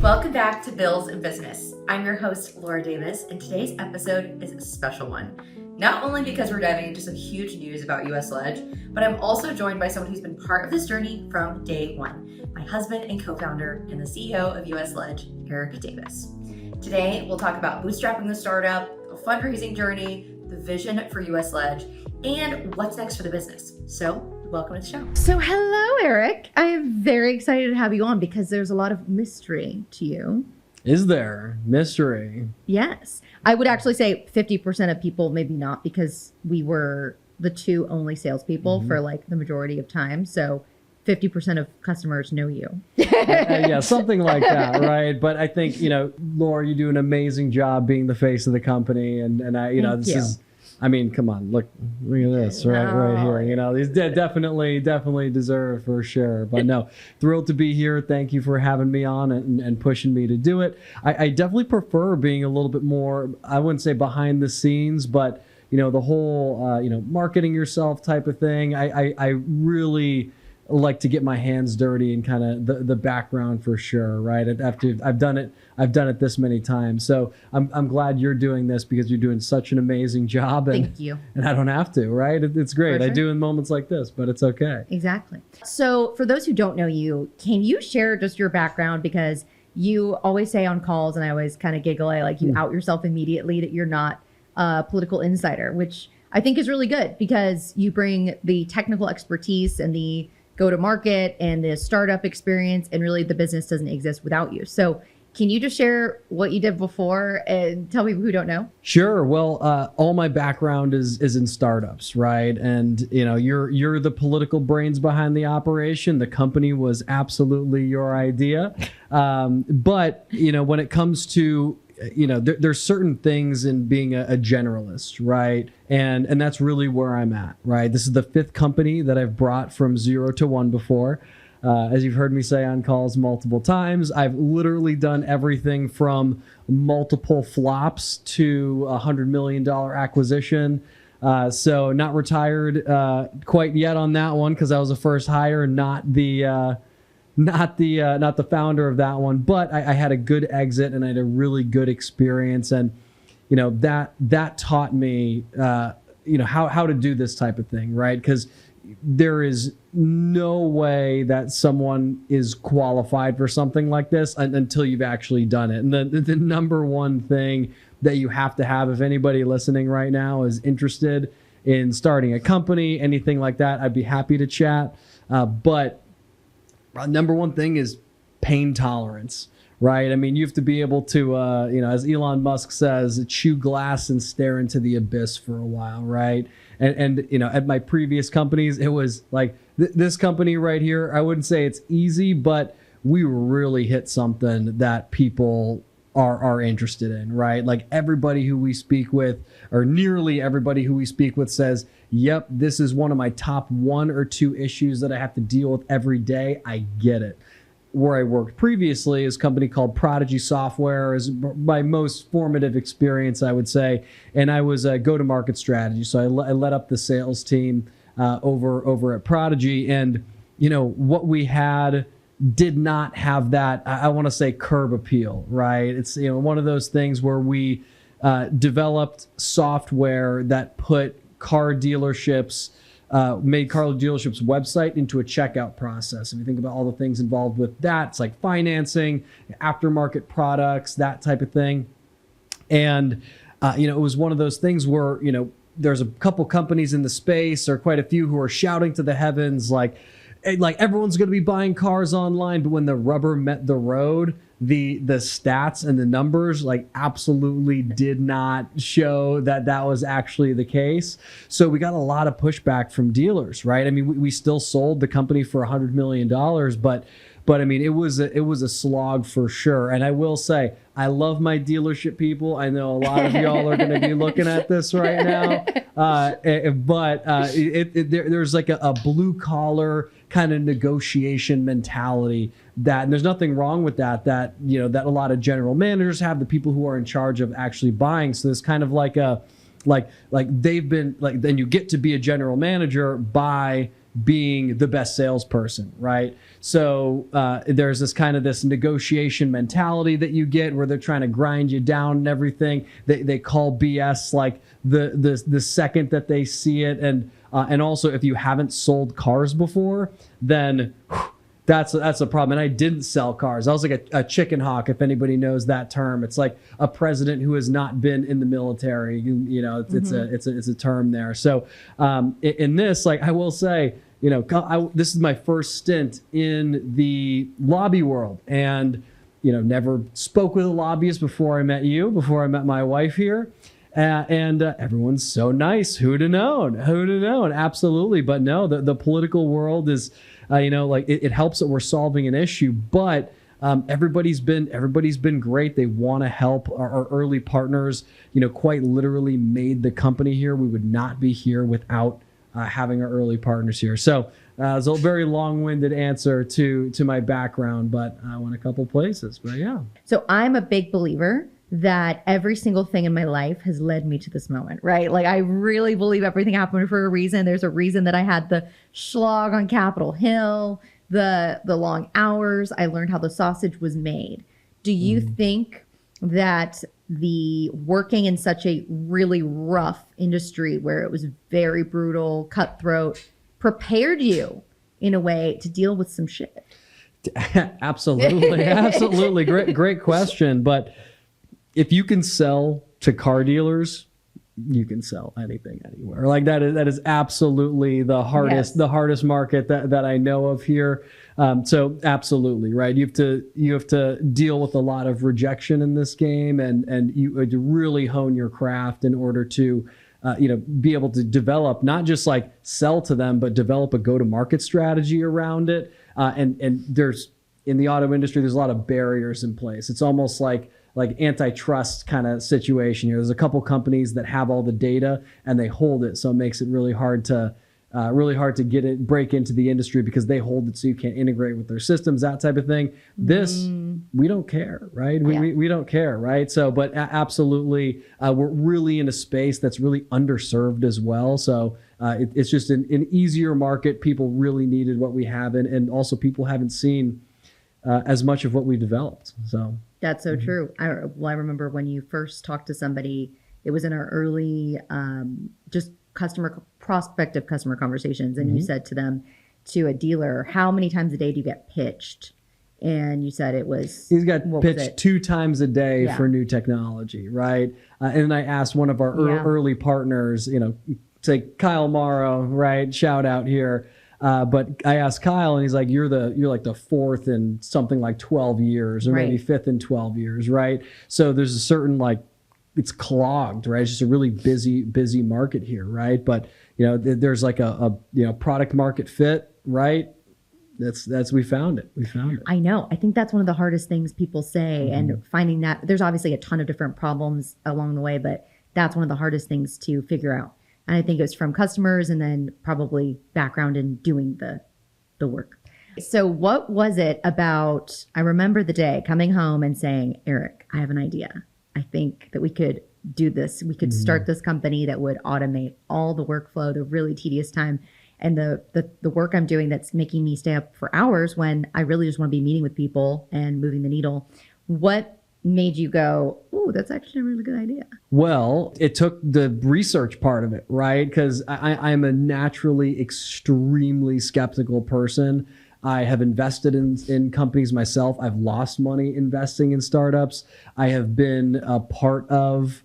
Welcome back to Bills and Business. I'm your host, Laura Davis, and today's episode is a special one. Not only because we're diving into some huge news about USLege, but I'm also joined by someone who's been part of this journey from day one, my husband and co-founder and the CEO of USLege, Eric Davis. Today, we'll talk about bootstrapping the startup, a fundraising journey, the vision for USLege, and what's next for the business. So, welcome to the show. So hello, Eric. I am very excited to have you on because there's a lot of mystery to you. Is there mystery? Yes. I would actually say 50% of people, maybe not, because we were the two only salespeople for like the majority of time. So 50% of customers know you. Yeah, something like that, right? But I think, Laura, you do an amazing job being the face of the company. And I, come on, look at this right here. These definitely deserve for sure. But no, thrilled to be here. Thank you for having me on and pushing me to do it. I definitely prefer being a little bit more, I wouldn't say behind the scenes, but the whole marketing yourself type of thing. I really like to get my hands dirty and kind of the background for sure, right? I've done it this many times. So I'm glad you're doing this because you're doing such an amazing job. And, Thank you. And I don't have to, right? It's great. Sure. I do in moments like this, but it's okay. Exactly. So for those who don't know you, can you share just your background? Because you always say on calls, and I always kind of giggle, you out yourself immediately that you're not a political insider, which I think is really good because you bring the technical expertise and the go-to-market and the startup experience, and really the business doesn't exist without you. So can you just share what you did before and tell people who don't know? Sure. Well, all my background is in startups, right? And you're the political brains behind the operation. The company was absolutely your idea. But when it comes to there's certain things in being a generalist, right? And that's really where I'm at, right? This is the fifth company that I've brought from 0 to 1 before. As you've heard me say on calls multiple times, I've literally done everything from multiple flops to $100 million acquisition. So not retired quite yet on that one because I was a first hire, not the founder of that one, but I had a good exit and I had a really good experience, and that taught me how to do this type of thing, right? Because there is no way that someone is qualified for something like this until you've actually done it. And the number one thing that you have to have, if anybody listening right now is interested in starting a company, anything like that, I'd be happy to chat. But number one thing is pain tolerance, right? I mean, you have to be able to, as Elon Musk says, chew glass and stare into the abyss for a while, right? And at my previous companies, it was like this company right here, I wouldn't say it's easy, but we really hit something that people are interested in, right? Like everybody who we speak with, or nearly everybody who we speak with, says, yep, this is one of my top 1 or 2 issues that I have to deal with every day. I get it. Where I worked previously is a company called Prodigy Software, is my most formative experience, I would say. And I was a go-to-market strategy. So I led up the sales team over at Prodigy. And, what we had did not have that, I want to say, curb appeal, right? It's one of those things where we developed software that put car dealerships, made car dealerships' website into a checkout process. If you think about all the things involved with that, it's like financing, aftermarket products, that type of thing. And, it was one of those things where, there's a couple companies in the space, or quite a few, who are shouting to the heavens, like everyone's going to be buying cars online. But when the rubber met the road, the stats and the numbers absolutely did not show that was actually the case. So we got a lot of pushback from dealers, right? I mean, we still sold the company for $100 million, but I mean, it was a slog for sure. And I will say, I love my dealership people. I know a lot of y'all are going to be looking at this right now. But there's like a blue collar kind of negotiation mentality and there's nothing wrong with that that a lot of general managers have, the people who are in charge of actually buying. So there's kind of like they've been then you get to be a general manager by being the best salesperson, right? So there's this negotiation mentality that you get where they're trying to grind you down and everything. They call BS like the second that they see it, and also if you haven't sold cars before, then that's a problem. And I didn't sell cars. I was like a chicken hawk, if anybody knows that term. It's like a president who has not been in the military. It's a term there. So in this, like I will say, this is my first stint in the lobby world, and never spoke with a lobbyist before I met you, before I met my wife here. And everyone's so nice. Who'd have known? Absolutely. But no, the political world is, it helps that we're solving an issue, but everybody's been great. They want to help. Our early partners, quite literally made the company here. We would not be here without having our early partners here. So it's a very long-winded answer to my background, but I went a couple places. But yeah. So I'm a big believer that every single thing in my life has led me to this moment, right? Like I really believe everything happened for a reason. There's a reason that I had the schlag on Capitol Hill, the long hours. I learned how the sausage was made. Do you think that the working in such a really rough industry where it was very brutal, cutthroat, prepared you in a way to deal with some shit? Absolutely. Great question. But if you can sell to car dealers, you can sell anything anywhere. Like that is absolutely the hardest, the hardest market that I know of here. So absolutely, right. You have to deal with a lot of rejection in this game, and you really hone your craft in order to be able to develop, not just like sell to them, but develop a go-to-market strategy around it. And there's, in the auto industry, there's a lot of barriers in place. It's almost like antitrust kind of situation here. There's a couple companies that have all the data and they hold it, so it makes it really hard to break into the industry because they hold it, so you can't integrate with their systems, that type of thing. This, we don't care, right? We don't care, right? So, but absolutely, we're really in a space that's really underserved as well. So it's just an easier market. People really needed what we have, and also people haven't seen as much of what we developed. So. That's so true. I remember when you first talked to somebody, it was in our early just prospective customer conversations, and you said to them, to a dealer, how many times a day do you get pitched? And you said he's got pitched 2 times a day for new technology, right? And then I asked one of our early partners, say Kyle Morrow, right? Shout out here. But I asked Kyle, and he's like, you're like the 4th in something like 12 years, or maybe 5th in 12 years, right? So there's a certain, like, it's clogged, right? It's just a really busy market here, right? But there's like a product market fit, right? That's we found it. I know. I think that's one of the hardest things people say, and finding that there's obviously a ton of different problems along the way, but that's one of the hardest things to figure out. And I think it was from customers, and then probably background in doing the work. So what was it about, I remember the day coming home and saying, Eric, I have an idea. I think that we could do this. We could start this company that would automate all the workflow, the really tedious time, and the work I'm doing that's making me stay up for hours when I really just want to be meeting with people and moving the needle. What made you go, oh, that's actually a really good idea? Well, it took the research part of it, right? Because I'm a naturally extremely skeptical person. I have invested in companies myself. I've lost money investing in startups. I have been a part of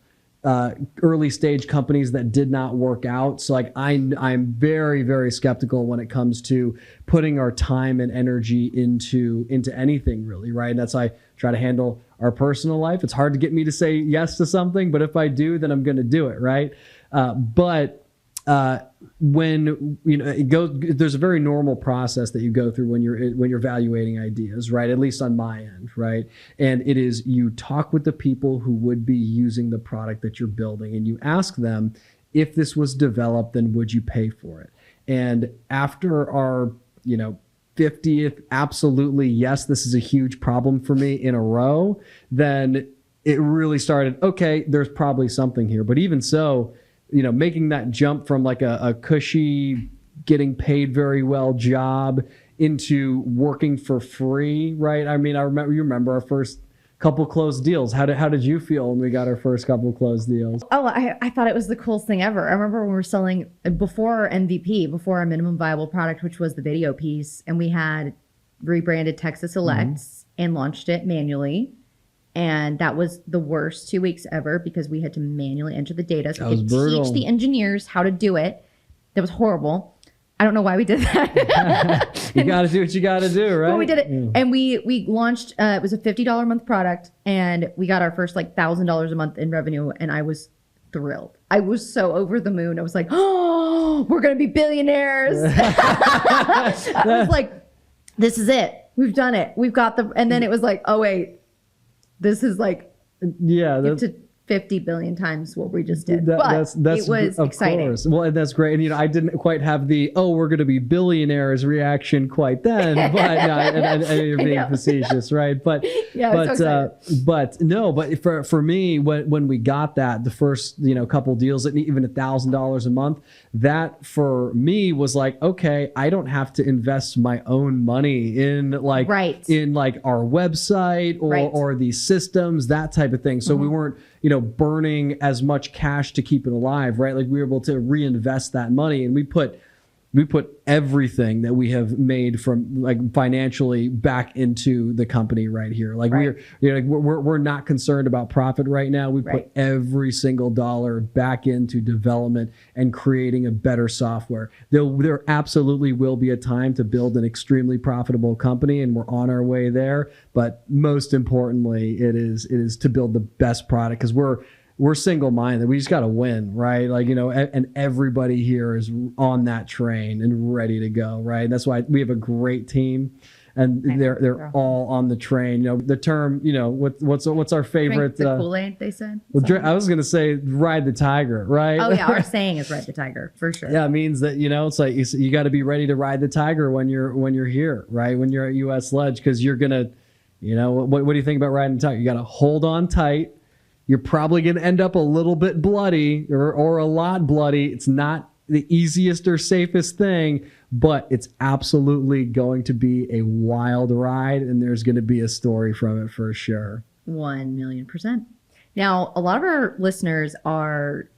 early stage companies that did not work out. So like I'm very, very skeptical when it comes to putting our time and energy into anything really, right? And that's how I try to handle our personal life. It's hard to get me to say yes to something, but if I do, then I'm going to do it, right? But when it goes, there's a very normal process that you go through when you're evaluating ideas, right? At least on my end, right? And it is, you talk with the people who would be using the product that you're building, and you ask them, if this was developed, then would you pay for it? And after our 50th absolutely yes, this is a huge problem for me in a row, then it really started, okay, there's probably something here. But even so, making that jump from like a cushy getting paid very well job into working for free, right? I mean, you remember our first couple closed deals. How did you feel when we got our first couple closed deals? Oh, I thought it was the coolest thing ever. I remember when we were selling before our MVP, before our minimum viable product, which was the video piece, and we had rebranded TexasBusiness and launched it manually. And that was the worst 2 weeks ever because we had to manually enter the data. So we could teach the engineers how to do it. That was horrible. I don't know why we did that. You got to do what you got to do, right? But we did it. And we launched, it was a $50 a month product, and we got our first like $1,000 a month in revenue. And I was thrilled. I was so over the moon. I was like, oh, we're going to be billionaires. I was like, this is it. We've done it. We've got and then it was like, oh wait, this is like, to 50 billion times what we just did. That's it was exciting. Course. Well, and that's great. And, I didn't quite have the, we're going to be billionaires reaction quite then, but no, and you're being facetious, right? But, but for me, when we got that, the first, couple deals at even $1,000 a month, that for me was like, okay, I don't have to invest my own money in our website or these systems, that type of thing. So we weren't, burning as much cash to keep it alive, right? Like we were able to reinvest that money, and we put everything that we have made from financially back into the company right here. We're not concerned about profit right now. We put every single dollar back into development and creating a better software. There absolutely will be a time to build an extremely profitable company, and we're on our way there. But most importantly, it is to build the best product, because we're single-minded. We just got to win, right? And everybody here is on that train and ready to go, right? And that's why we have a great team, and they're all on the train. The term, what's our favorite? Drink the Kool-Aid, they said. Well, I was going to say ride the tiger, right? Oh yeah, our saying is ride the tiger for sure. Yeah, it means that it's like you got to be ready to ride the tiger when you're here, right? When you're at USLege, because you're gonna, what do you think about riding the tiger? You got to hold on tight. You're probably going to end up a little bit bloody or a lot bloody. It's not the easiest or safest thing, but it's absolutely going to be a wild ride, and there's going to be a story from it for sure. 1,000,000%. Now, a lot of our listeners are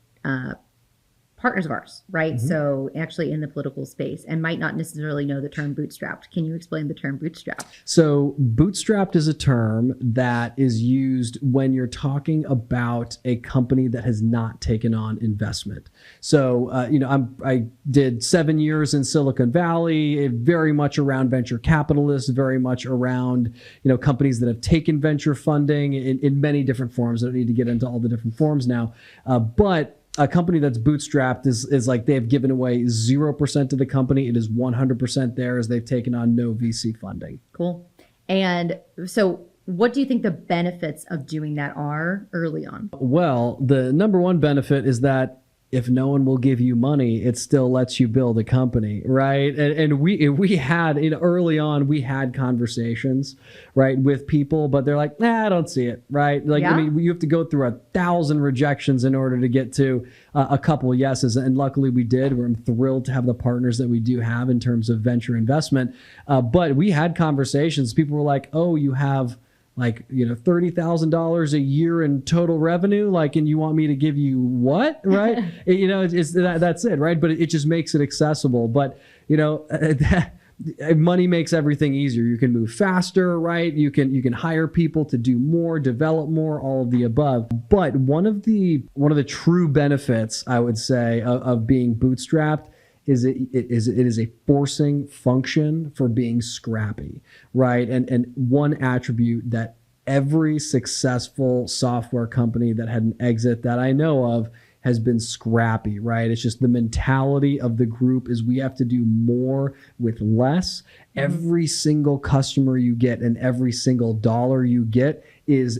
partners of ours, right? So actually in the political space, and might not necessarily know the term bootstrapped. Can you explain the term bootstrapped? So bootstrapped is a term that is used when you're talking about a company that has not taken on investment. So, I did 7 years in Silicon Valley, very much around venture capitalists, very much around, companies that have taken venture funding in many different forms. I don't need to get into all the different forms now, but a company that's bootstrapped is like they have given away 0% of the company. It is 100% theirs. They've taken on no VC funding. Cool. And so what do you think the benefits of doing that are early on? Well, the number one benefit is that if no one will give you money, it still lets you build a company, right? And we had, early on, we had conversations, right, with people, but they're like, I don't see it, right? You have to go through 1,000 rejections in order to get to a couple of yeses, and luckily we did. I'm thrilled to have the partners that we do have in terms of venture investment, but we had conversations. People were like, oh, you have $30,000 a year in total revenue, and you want me to give you what, right? That's it, right? But it just makes it accessible. But money makes everything easier. You can move faster, right? You can hire people to do more, develop more, all of the above. But one of the true benefits, I would say, of being bootstrapped is it is a forcing function for being scrappy, right? And one attribute that every successful software company that had an exit that I know of has been scrappy, right? It's just the mentality of the group is we have to do more with less. Every single customer you get and every single dollar you get is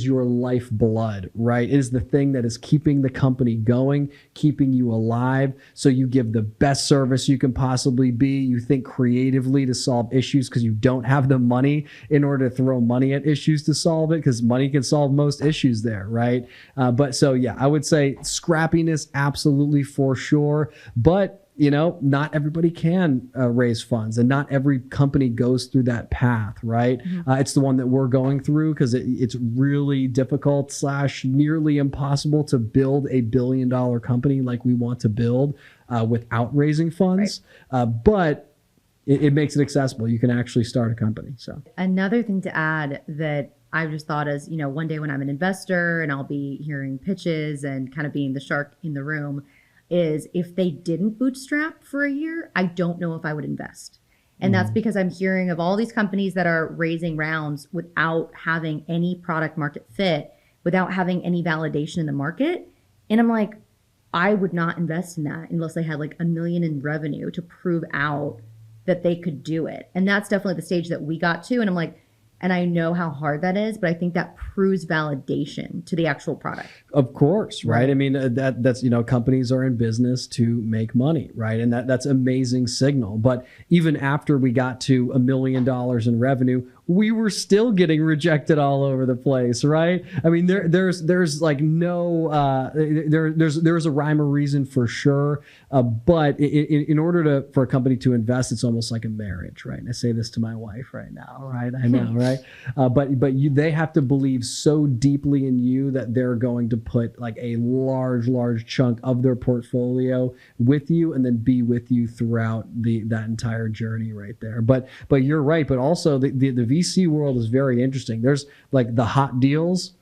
your lifeblood, right? It is the thing that is keeping the company going, keeping you alive. So you give the best service you can possibly be. You think creatively to solve issues because you don't have the money in order to throw money at issues to solve it, because money can solve most issues there, right? I would say scrappiness, absolutely, for sure. But not everybody can raise funds, and not every company goes through that path, right? It's the one that we're going through because it's really difficult / nearly impossible to build a $1 billion company like we want to build without raising funds. Right. But it makes it accessible. You can actually start a company. So another thing to add that I've just thought is, one day when I'm an investor and I'll be hearing pitches and kind of being the shark in the room, is if they didn't bootstrap for a year, I don't know if I would invest. And that's because I'm hearing of all these companies that are raising rounds without having any product market fit, without having any validation in the market. And I'm like, I would not invest in that unless they had like $1 million in revenue to prove out that they could do it. And that's definitely the stage that we got to. And I'm like, and I know how hard that is, but I think that proves validation to the actual product. Of course, right? I mean, that's, companies are in business to make money, right? And that's amazing signal. But even after we got to $1 million in revenue, we were still getting rejected all over the place, right? I mean, there's like no, there's a rhyme or reason for sure. But in order for a company to invest, it's almost like a marriage, right? And I say this to my wife right now, right? I know, right? But they have to believe so deeply in you that they're going to put like a large chunk of their portfolio with you and then be with you throughout that entire journey right there. But you're right. But also the VC world is very interesting. There's like the hot deals.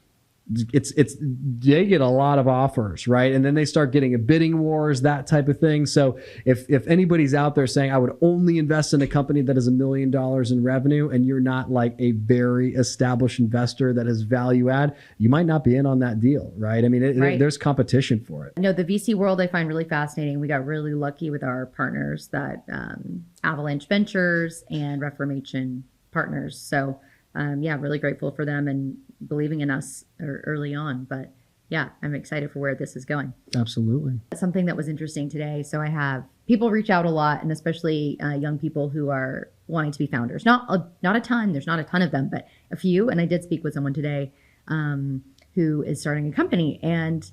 They get a lot of offers, right? And then they start getting a bidding wars, that type of thing. So if anybody's out there saying I would only invest in a company that has $1 million in revenue, and you're not like a very established investor that has value add, you might not be in on that deal, right? I mean, there's competition for it. No, the VC world I find really fascinating. We got really lucky with our partners, that Avalanche Ventures and Reformation partners. So really grateful for them and believing in us early on. But yeah, I'm excited for where this is going. Absolutely. Something that was interesting today. So I have people reach out a lot, and especially young people who are wanting to be founders. Not a ton. There's not a ton of them, but a few. And I did speak with someone today who is starting a company, and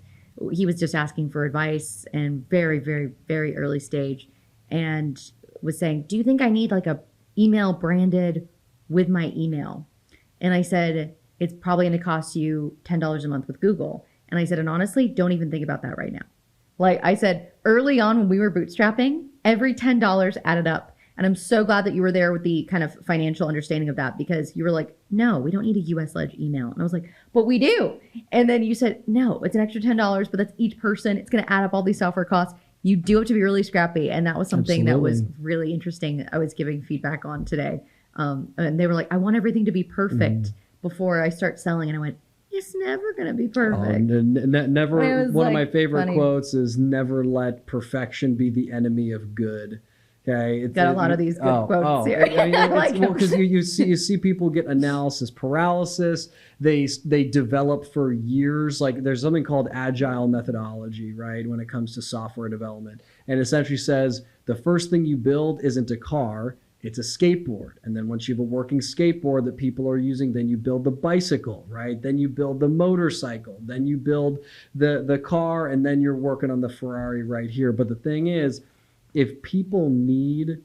he was just asking for advice, and very, very, very early stage, and was saying, do you think I need like a email branded with my email? And I said, it's probably going to cost you $10 a month with Google. And I said, and honestly, don't even think about that right now. Like I said, early on when we were bootstrapping, every $10 added up. And I'm so glad that you were there with the kind of financial understanding of that, because you were like, no, we don't need a USLege email. And I was like, but we do. And then you said, no, it's an extra $10, but that's each person. It's going to add up all these software costs. You do have to be really scrappy. And that was something that was really interesting. I was giving feedback on today. And they were like, I want everything to be perfect before I start selling. And I went, it's never going to be perfect. Never. One of my favorite quotes is, never let perfection be the enemy of good. Okay. Got a lot of these good quotes here. Because you see people get analysis paralysis. They develop for years. Like there's something called agile methodology, right? When it comes to software development, and essentially says the first thing you build isn't a car. It's a skateboard. And then once you have a working skateboard that people are using, then you build the bicycle, right? Then you build the motorcycle. Then you build the car, and then you're working on the Ferrari right here. But the thing is, if people need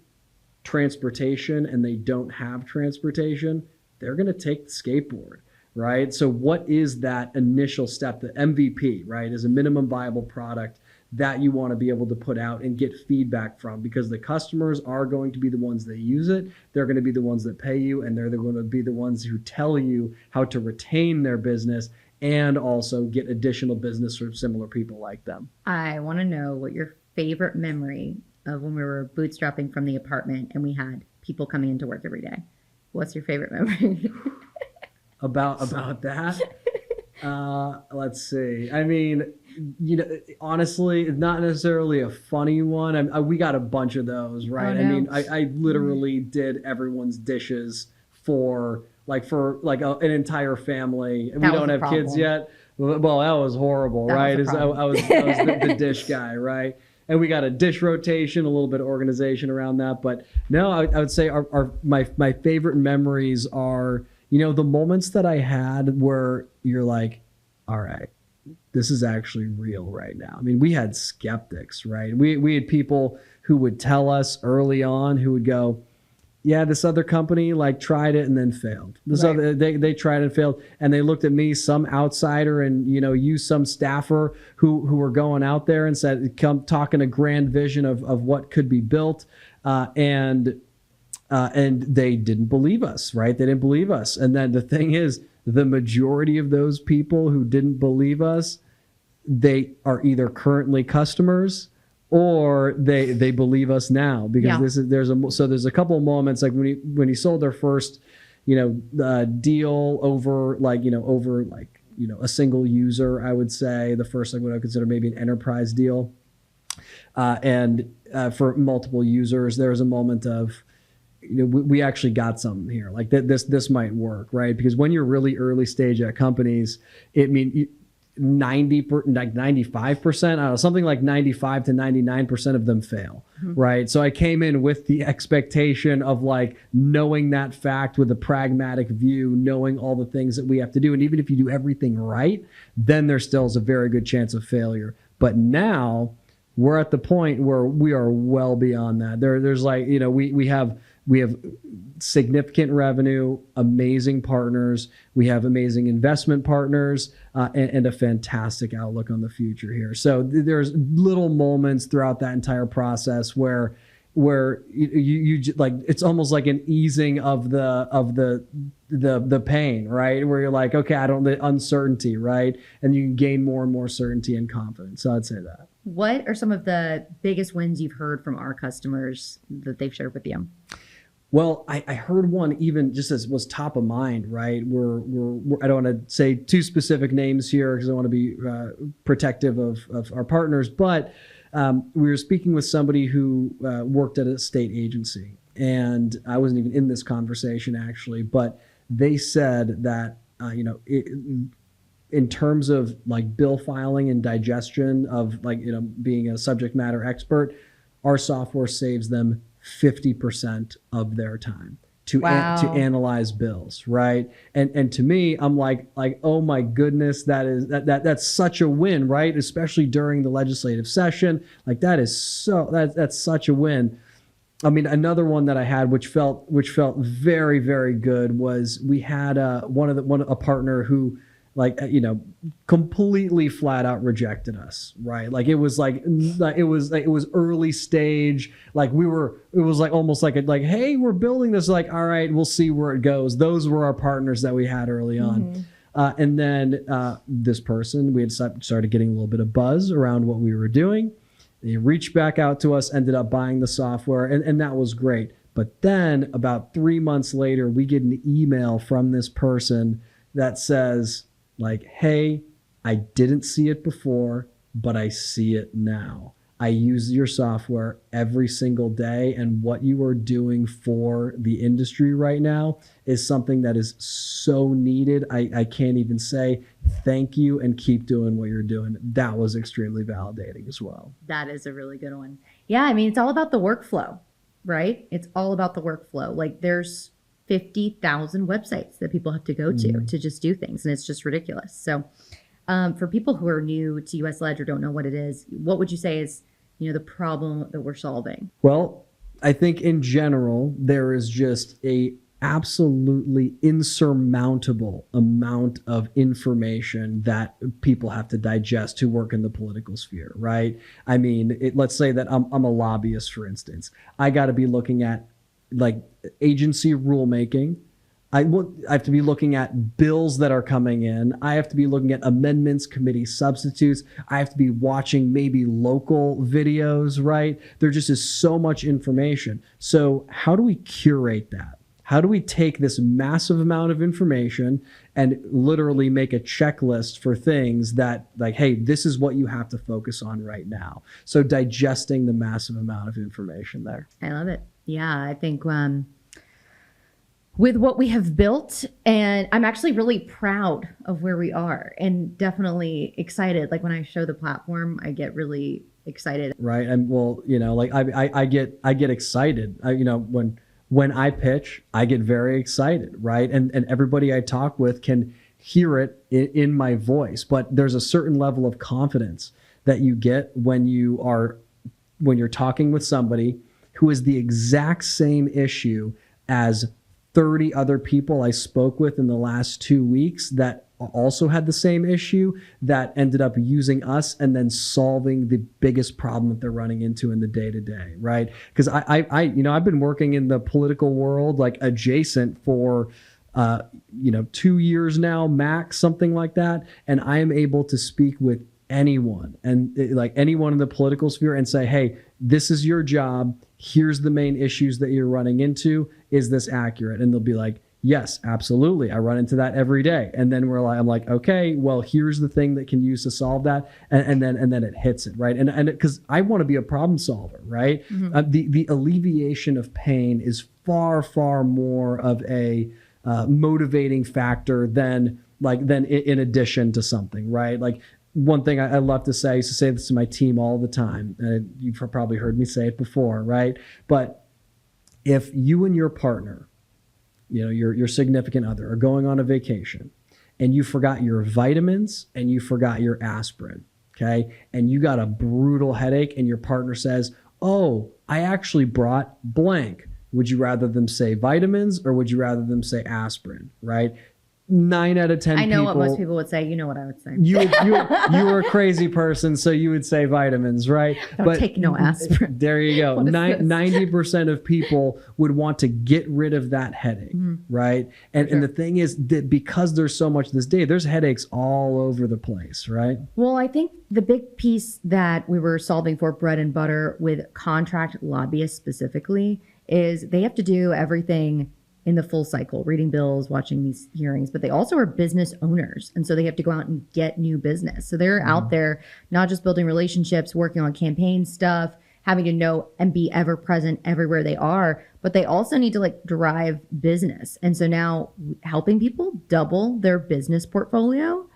transportation and they don't have transportation, they're going to take the skateboard, right? So what is that initial step? The MVP, right, is a minimum viable product that you want to be able to put out and get feedback from, because the customers are going to be the ones that use it. They're going to be the ones that pay you, and they're going to be the ones who tell you how to retain their business and also get additional business from similar people like them. I want to know what your favorite memory of when we were bootstrapping from the apartment and we had people coming into work every day. What's your favorite memory? about that? Let's see. I mean, honestly, it's not necessarily a funny one. We got a bunch of those, right? Oh, no. I mean, I literally did everyone's dishes for an entire family, and we don't have kids yet. Well, that was horrible, right? I was the dish guy, right? And we got a dish rotation, a little bit of organization around that. But no, I would say my favorite memories are, the moments that I had where you're like, all right, this is actually real right now. I mean, we had skeptics, right? We had people who would tell us early on, who would go, yeah, this other company like tried it and then failed. This Right. other they tried and failed, and they looked at me, some outsider, and you some staffer who were going out there and said, come talking a grand vision of what could be built, and they didn't believe us, right? They didn't believe us, and then the thing is, the majority of those people who didn't believe us, they are either currently customers or they believe us now, because there's a couple of moments, like when he sold their first deal over a single user. I would say the first, like what I would consider maybe an enterprise deal, and for multiple users, there was a moment of, we actually got something here, like this might work, right? Because when you're really early stage at companies, 95%, I don't know, something like 95 to 99% of them fail, right? So I came in with the expectation of like knowing that fact with a pragmatic view, knowing all the things that we have to do. And even if you do everything right, then there still is a very good chance of failure. But now we're at the point where we are well beyond that. There's like, we have significant revenue, amazing partners. We have amazing investment partners, and a fantastic outlook on the future here. So there's little moments throughout that entire process where you like, it's almost like an easing of the pain, right? Where you're like, okay, the uncertainty, right? And you can gain more and more certainty and confidence. So I'd say that. What are some of the biggest wins you've heard from our customers that they've shared with you? Well, I heard one even just as was top of mind, right? I don't want to say too specific names here because I want to be protective of our partners, but we were speaking with somebody who worked at a state agency, and I wasn't even in this conversation actually, but they said that, in terms of like bill filing and digestion of being a subject matter expert, our software saves them 50% of their time to analyze bills, right? And to me, I'm like, oh my goodness, that's such a win, right? Especially during the legislative session, like that's such a win. I mean, another one that I had, which felt very, very good, was we had a partner who, completely flat out rejected us, right? Like it was early stage. It was like almost like hey, we're building this. Like, all right, we'll see where it goes. Those were our partners that we had early on. And then this person, we had started getting a little bit of buzz around what we were doing. They reached back out to us, ended up buying the software, and that was great. But then about 3 months later, we get an email from this person that says, like, hey, I didn't see it before, but I see it now. I use your software every single day, and what you are doing for the industry right now is something that is so needed. I can't even say thank you, and keep doing what you're doing. That was extremely validating as well. That is a really good one. Yeah, I mean, it's all about the workflow, right? It's all about the workflow. Like there's 50,000 websites that people have to go to just do things. And it's just ridiculous. So for people who are new to USLege or don't know what it is, what would you say is, the problem that we're solving? Well, I think in general, there is just a absolutely insurmountable amount of information that people have to digest who work in the political sphere, right? I mean, let's say that I'm a lobbyist, for instance. I got to be looking at like agency rulemaking. I have to be looking at bills that are coming in. I have to be looking at amendments, committee substitutes. I have to be watching maybe local videos, right? There just is so much information. So how do we curate that? How do we take this massive amount of information and literally make a checklist for things that, like, hey, this is what you have to focus on right now? So digesting the massive amount of information there. I love it. Yeah, I think with what we have built, and I'm actually really proud of where we are and definitely excited. Like when I show the platform, I get really excited. Right. And well, I get excited. When I pitch, I get very excited, right? And everybody I talk with can hear it in my voice, but there's a certain level of confidence that you get when you're talking with somebody who has the exact same issue as 30 other people I spoke with in the last 2 weeks that also had the same issue, that ended up using us and then solving the biggest problem that they're running into in the day-to-day, right? Because I've been working in the political world, like adjacent for 2 years now, max, something like that, and I am able to speak with anyone in the political sphere and say, hey, this is your job. Here's the main issues that you're running into. Is this accurate? And they'll be like, yes, absolutely. I run into that every day. And then I'm like, okay, well, here's the thing that can use to solve that. And then it hits it, right? And because I want to be a problem solver, right? Mm-hmm. The alleviation of pain is far, far more of a motivating factor than in addition to something, right? Like, one thing I love to say, I used to say this to my team all the time. You've probably heard me say it before, right? But if you and your partner, your significant other, are going on a vacation and you forgot your vitamins and you forgot your aspirin, okay? And you got a brutal headache and your partner says, oh, I actually brought blank. Would you rather them say vitamins or would you rather them say aspirin, right? 9 out of 10 I know people, what most people would say. You know what I would say. You were a crazy person, so you would say vitamins, right? Don't take no aspirin. There you go. 90% of people would want to get rid of that headache, right? And the thing is that because there's so much this day, there's headaches all over the place, right? Well, I think the big piece that we were solving for bread and butter with contract lobbyists specifically is they have to do everything in the full cycle, reading bills, watching these hearings, but they also are business owners. And so they have to go out and get new business. So they're out there, not just building relationships, working on campaign stuff, having to know and be ever present everywhere they are, but they also need to drive business. And so now helping people double their business portfolio,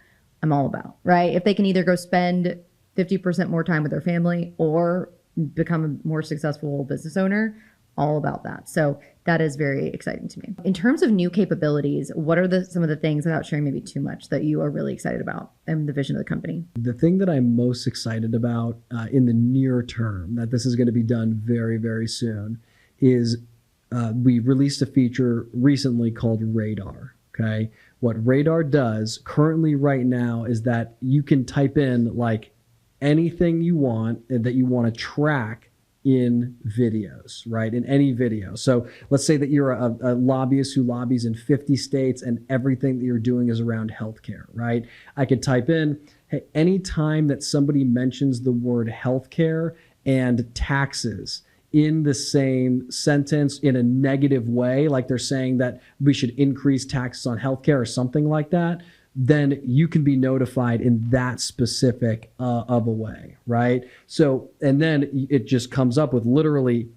I'm all about, right? If they can either go spend 50% more time with their family or become a more successful business owner, all about that. So that is very exciting to me. In terms of new capabilities, what are some of the things, without sharing maybe too much, that you are really excited about and the vision of the company? The thing that I'm most excited about in the near term, that this is going to be done very, very soon, is we released a feature recently called Radar. Okay. What Radar does currently right now is that you can type in anything you want that you want to track in videos, right? In any video. So let's say that you're a lobbyist who lobbies in 50 states and everything that you're doing is around healthcare, right? I could type in, hey, anytime that somebody mentions the word healthcare and taxes in the same sentence in a negative way, like they're saying that we should increase taxes on healthcare or something like that, then you can be notified in that specific of a way, right? So, and then it just comes up with literally,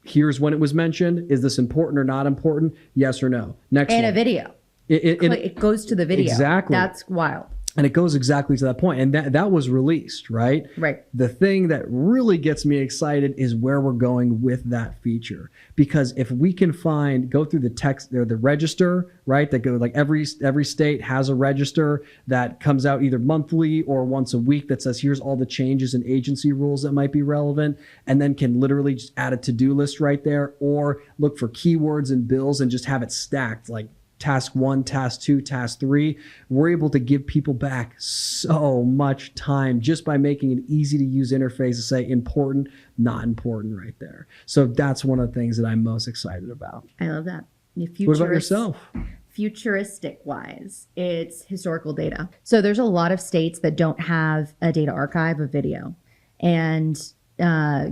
here's when it was mentioned. Is this important or not important? Yes or no. Next and one. A video. It goes to the video. Exactly. That's wild. And it goes exactly to that point. And that was released, right? Right. The thing that really gets me excited is where we're going with that feature. Because if we can go through the text or the register, right? That go every state has a register that comes out either monthly or once a week that says, here's all the changes in agency rules that might be relevant, and then can literally just add a to-do list right there, or look for keywords and bills and just have it stacked task 1, task 2, task 3, we're able to give people back so much time just by making an easy to use interface to say important, not important right there. So that's one of the things that I'm most excited about. I love that. What about yourself? Futuristic wise, it's historical data. So there's a lot of states that don't have a data archive of video, and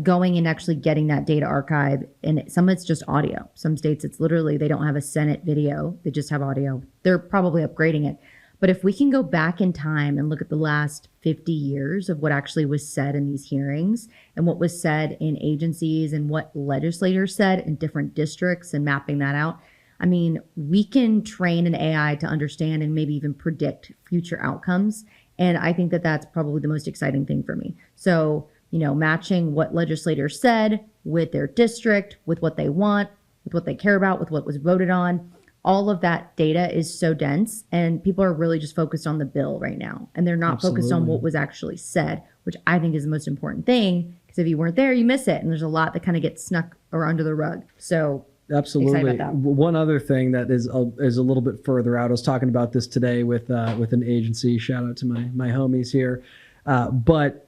going and actually getting that data archive, and some it's just audio. Some states it's literally they don't have a Senate video, they just have audio. They're probably upgrading it. But if we can go back in time and look at the last 50 years of what actually was said in these hearings and what was said in agencies and what legislators said in different districts and mapping that out, I mean, we can train an AI to understand and maybe even predict future outcomes. And I think that that's probably the most exciting thing for me. So matching what legislators said with their district, with what they want, with what they care about, with what was voted on, all of that data is so dense and people are really just focused on the bill right now. And they're not focused on what was actually said, which I think is the most important thing. Because if you weren't there, you miss it. And there's a lot that kind of gets snuck or under the rug. So absolutely. One other thing that is a little bit further out. I was talking about this today with an agency. Shout out to my homies here. But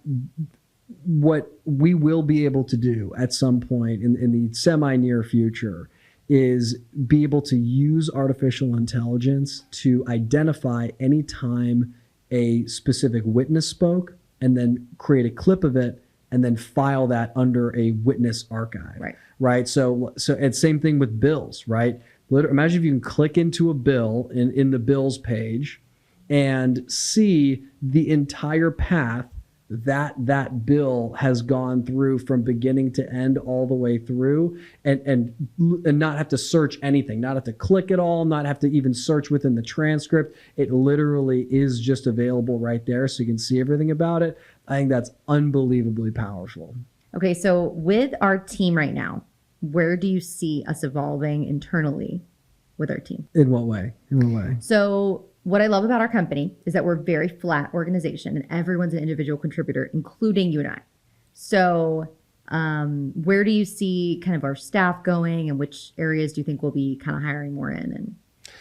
what we will be able to do at some point in the semi-near future is be able to use artificial intelligence to identify any time a specific witness spoke and then create a clip of it and then file that under a witness archive. Right. So and same thing with bills, right? Imagine if you can click into a bill in the bills page and see the entire path that bill has gone through from beginning to end all the way through and not have to search anything, not have to click it all, not have to even search within the transcript. It literally is just available right there so you can see everything about it. I think that's unbelievably powerful. Okay, so with our team right now, where do you see us evolving internally with our team? In what way? So what I love about our company is that we're a very flat organization and everyone's an individual contributor, including you and I. So where do you see kind of our staff going and which areas do you think we'll be kind of hiring more in and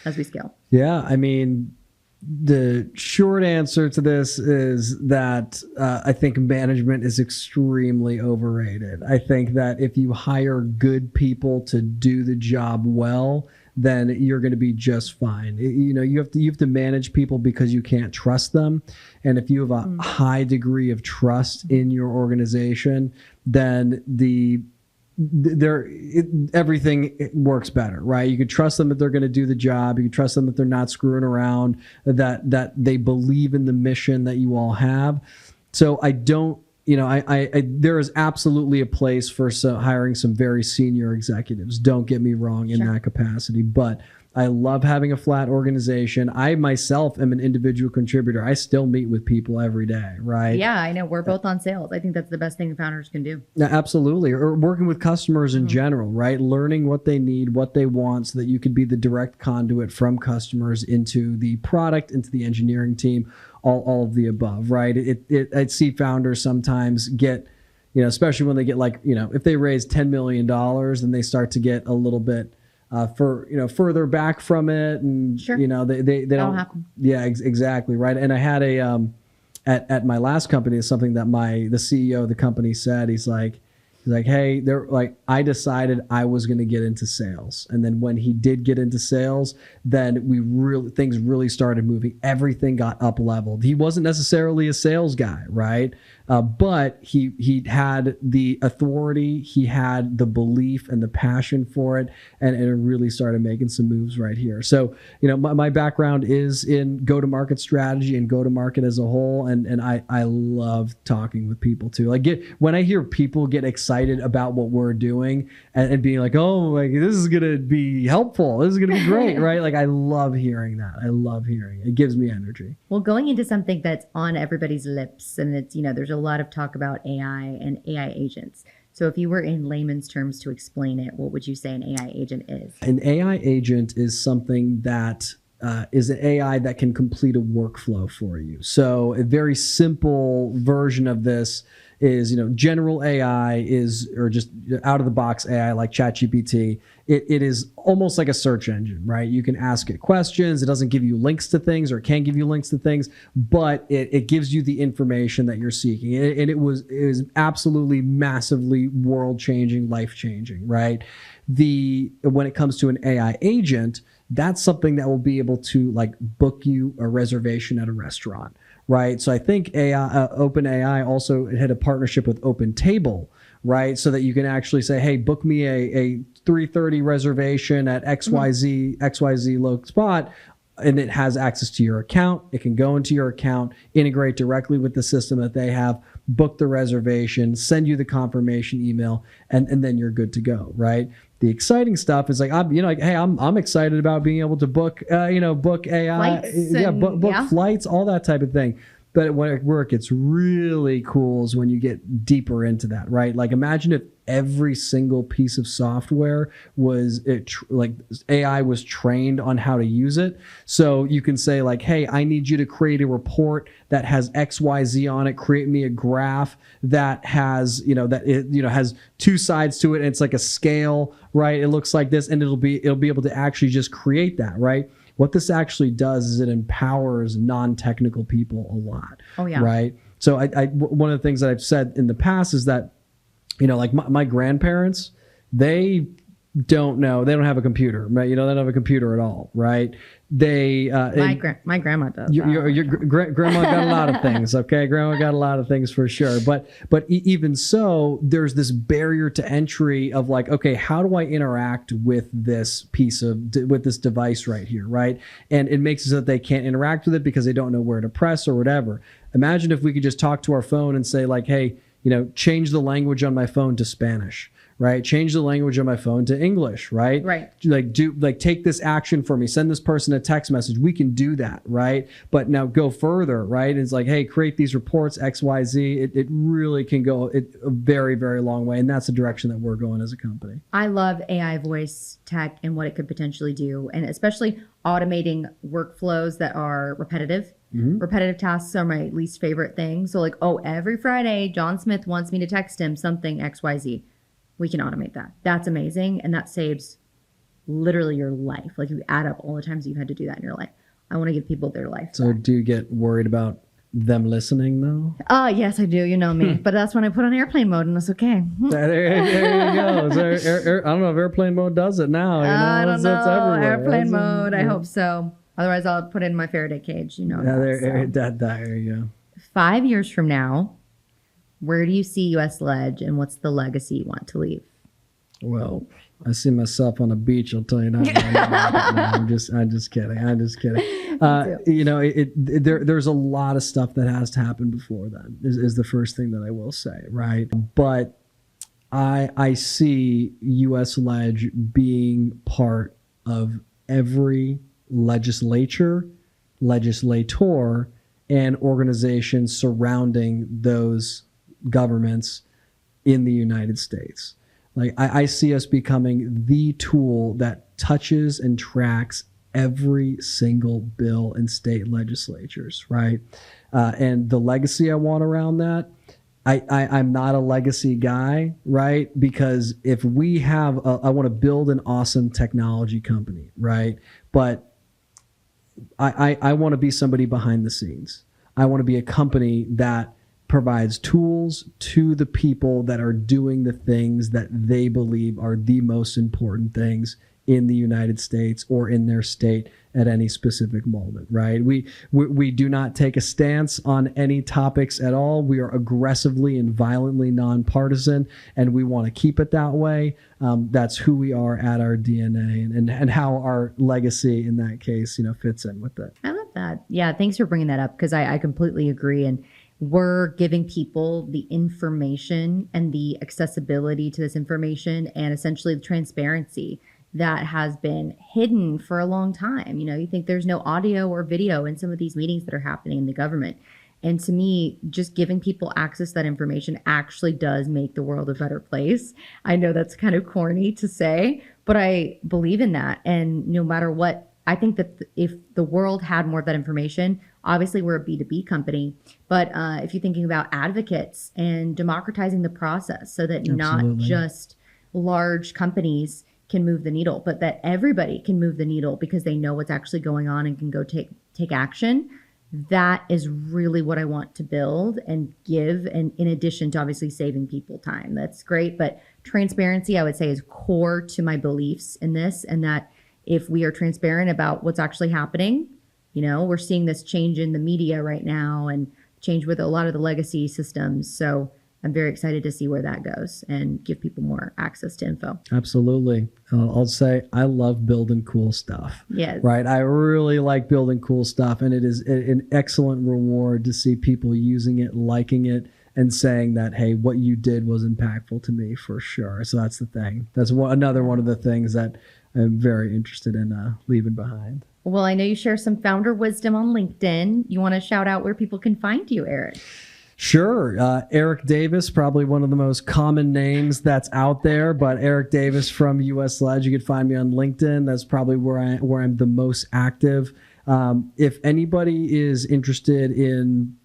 as we scale? Yeah, I mean, the short answer to this is that I think management is extremely overrated. I think that if you hire good people to do the job well, then you're going to be just fine. You have to manage people because you can't trust them. And if you have a high degree of trust in your organization, then everything works better, right? You can trust them that they're going to do the job. You can trust them that they're not screwing around, that they believe in the mission that you all have. So I don't, there is absolutely a place for hiring some very senior executives. Don't get me wrong in that capacity, but I love having a flat organization. I myself am an individual contributor. I still meet with people every day, right? Yeah, I know. We're both on sales. I think that's the best thing founders can do. Absolutely. Or working with customers in general, right? Learning what they need, what they want, so that you could be the direct conduit from customers into the product, into the engineering team, all of the above, right? I'd see founders sometimes get, especially when they get if they raise $10 million and they start to get a little bit further back from it, and they don't happen. Yeah, exactly, right. And I had at my last company, is something that the CEO of the company said. He's like, hey, I decided I was going to get into sales, and then when he did get into sales, then things really started moving. Everything got up leveled. He wasn't necessarily a sales guy, right? But he had the authority, he had the belief and the passion for it, and it really started making some moves right here. So, my background is in go-to-market strategy and go-to-market as a whole, and I love talking with people too. When I hear people get excited about what we're doing and being like, oh, this is gonna be helpful, this is gonna be great, right? I love hearing that. I love hearing it. It gives me energy. Well, going into something that's on everybody's lips, and it's there's a lot of talk about AI and AI agents. So if you were in layman's terms to explain it, what would you say an AI agent is? An AI agent is something that is an AI that can complete a workflow for you. So a very simple version of this is, general AI or just out of the box AI like ChatGPT. It is almost like a search engine, right? You can ask it questions. It doesn't give you links to things, or it can give you links to things, but it gives you the information that you're seeking. And it was absolutely massively world-changing, life-changing, right? When it comes to an AI agent, that's something that will be able to book you a reservation at a restaurant, right? So I think OpenAI also had a partnership with OpenTable, right? So that you can actually say, hey, book me a 3:30 reservation at XYZ low spot, and it has access to your account. It can go into your account, integrate directly with the system that they have, book the reservation, send you the confirmation email, and then you're good to go, right? The exciting stuff is I'm excited about being able to book, book AI, flights, book flights, all that type of thing. But where it gets really cool is when you get deeper into that, right? Like imagine if every single piece of software was like AI was trained on how to use it. So you can say like, hey, I need you to create a report that has XYZ on it. Create me a graph that has, has two sides to it. And it's like a scale, right? It looks like this, and it'll be able to actually just create that, right? What this actually does is it empowers non-technical people a lot. Oh, yeah. Right. So one of the things that I've said in the past is that, like my grandparents, they don't have a computer, right? They don't have a computer at all, right? My grandma does. Your grandma got a lot of things, okay? Grandma got a lot of things for sure. But even so, there's this barrier to entry of like, okay, how do I interact with this with this device right here, right? And it makes it so that they can't interact with it because they don't know where to press or whatever. Imagine if we could just talk to our phone and say like, hey, change the language on my phone to Spanish, right? Change the language on my phone to English, right? Right. Take this action for me. Send this person a text message. We can do that, right? But now go further, right? It's like, hey, create these reports, X, Y, Z. It really can go a very, very long way. And that's the direction that we're going as a company. I love AI voice tech and what it could potentially do, and especially automating workflows that are repetitive. Mm-hmm. Repetitive tasks are my least favorite thing. So like, every Friday, John Smith wants me to text him something XYZ. We can automate that. That's amazing. And that saves literally your life. Like you add up all the times you've had to do that in your life. I want to give people their life So back. Do you get worried about them listening though? Yes, I do. You know me. But that's when I put on airplane mode and it's okay. There you go. I don't know if airplane mode does it now. I don't know. It's everywhere. Airplane mode. I hope so. Otherwise, I'll put it in my Faraday cage. There you go. 5 years from now, where do you see USLege and what's the legacy you want to leave? Well, I see myself on a beach. I'll tell you that. No, I'm just kidding. There's a lot of stuff that has to happen before then. Is the first thing that I will say, right? But I see USLege being part of every legislator, and organization surrounding those governments in the United States. Like I see us becoming the tool that touches and tracks every single bill in state legislatures, right? And the legacy I want around that, I'm not a legacy guy, right? Because if we have, I want to build an awesome technology company, right? But I want to be somebody behind the scenes. I want to be a company that provides tools to the people that are doing the things that they believe are the most important things in the United States or in their state at any specific moment, right? We do not take a stance on any topics at all. We are aggressively and violently nonpartisan, and we want to keep it that way. That's who we are at our DNA, and how our legacy in that case, fits in with it. I love that. Yeah, thanks for bringing that up because I completely agree. And we're giving people the information and the accessibility to this information and essentially the transparency that has been hidden for a long time. You think there's no audio or video in some of these meetings that are happening in the government. And to me, just giving people access to that information actually does make the world a better place. I know that's kind of corny to say, but I believe in that. And no matter what, I think that if the world had more of that information, obviously we're a B2B company, but if you're thinking about advocates and democratizing the process so that not just large companies can move the needle, but that everybody can move the needle because they know what's actually going on and can go take action. That is really what I want to build and give. And in addition to obviously saving people time, that's great. But transparency, I would say, is core to my beliefs in this. And that if we are transparent about what's actually happening, we're seeing this change in the media right now and change with a lot of the legacy systems. So I'm very excited to see where that goes and give people more access to info. Absolutely. I'll say I love building cool stuff. Yes. Right. I really like building cool stuff. And it is an excellent reward to see people using it, liking it, and saying that, hey, what you did was impactful to me for sure. So that's the thing. That's another one of the things that I'm very interested in leaving behind. Well, I know you share some founder wisdom on LinkedIn. You want to shout out where people can find you, Eric? Sure. Eric Davis, probably one of the most common names that's out there, but Eric Davis from USLege. You could find me on LinkedIn. That's probably where I'm the most active. If anybody is interested in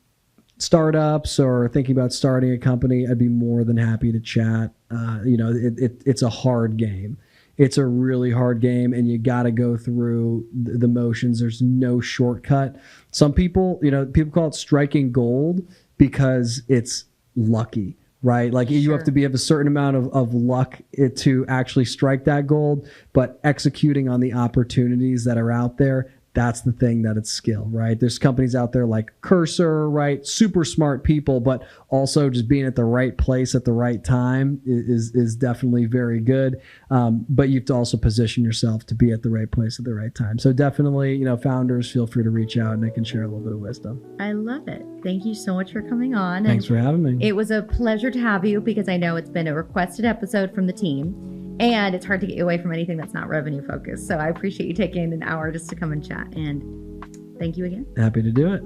startups or thinking about starting a company, I'd be more than happy to chat. It's a hard game. It's a really hard game, and you got to go through the motions. There's no shortcut. Some people, people call it striking gold because it's lucky, right? Like you have to have a certain amount of luck to actually strike that gold, but executing on the opportunities that are out there, that's the thing that it's skill, right? There's companies out there like Cursor, right? Super smart people, but also just being at the right place at the right time is definitely very good. But you have to also position yourself to be at the right place at the right time. So definitely, founders, feel free to reach out and they can share a little bit of wisdom. I love it. Thank you so much for coming on. Thanks for having me. It was a pleasure to have you because I know it's been a requested episode from the team. And it's hard to get you away from anything that's not revenue focused. So I appreciate you taking an hour just to come and chat. And thank you again. Happy to do it.